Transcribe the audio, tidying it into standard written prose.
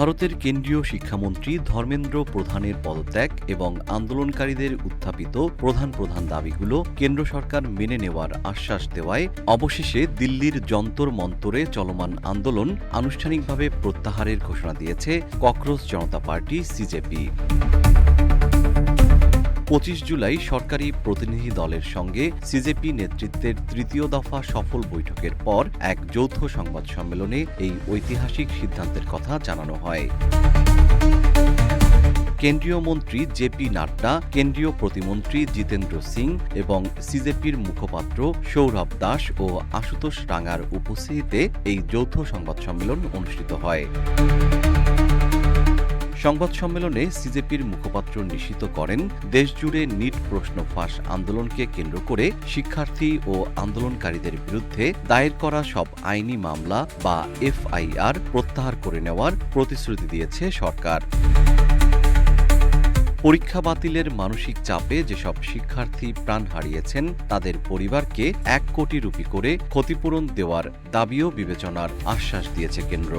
ভারতের কেন্দ্রীয় শিক্ষামন্ত্রী ধর্মেন্দ্র প্রধানের পদত্যাগ এবং আন্দোলনকারীদের উত্থাপিত প্রধান প্রধান দাবিগুলো কেন্দ্র সরকার মেনে নেওয়ার আশ্বাস দেওয়ায় অবশেষে দিল্লির যন্তর মন্তরে চলমান আন্দোলন আনুষ্ঠানিকভাবে প্রত্যাহারের ঘোষণা দিয়েছে ককরোচ জনতা পার্টি সিজেপি। ২৫ জুলাই সরকারি প্রতিনিধি দলের সঙ্গে সিজেপি নেতৃত্বের তৃতীয় দফা সফল বৈঠকের পর এক যৌথ সংবাদ সম্মেলনে এই ঐতিহাসিক সিদ্ধান্তের কথা জানানো হয়। কেন্দ্রীয় মন্ত্রী জেপি নাড্ডা, কেন্দ্রীয় প্রতিমন্ত্রী জিতেন্দ্র সিং এবং সিজেপির মুখপাত্র সৌরভ দাস ও আশুতোষ রাঙার উপস্থিতিতে এই যৌথ সংবাদ সম্মেলন অনুষ্ঠিত হয়। সংবাদ সম্মেলনে সিজেপির মুখপাত্র নিশ্চিত করেন, দেশজুড়ে নিট প্রশ্ন ফাঁস আন্দোলনকে কেন্দ্র করে শিক্ষার্থী ও আন্দোলনকারীদের বিরুদ্ধে দায়ের করা সব আইনি মামলা বা এফআইআর প্রত্যাহার করে নেওয়ার প্রতিশ্রুতি দিয়েছে সরকার। পরীক্ষা বাতিলের মানসিক চাপে যেসব শিক্ষার্থী প্রাণ হারিয়েছেন তাদের পরিবারকে ১ কোটি রুপি করে ক্ষতিপূরণ দেওয়ার দাবিও বিবেচনার আশ্বাস দিয়েছে কেন্দ্র।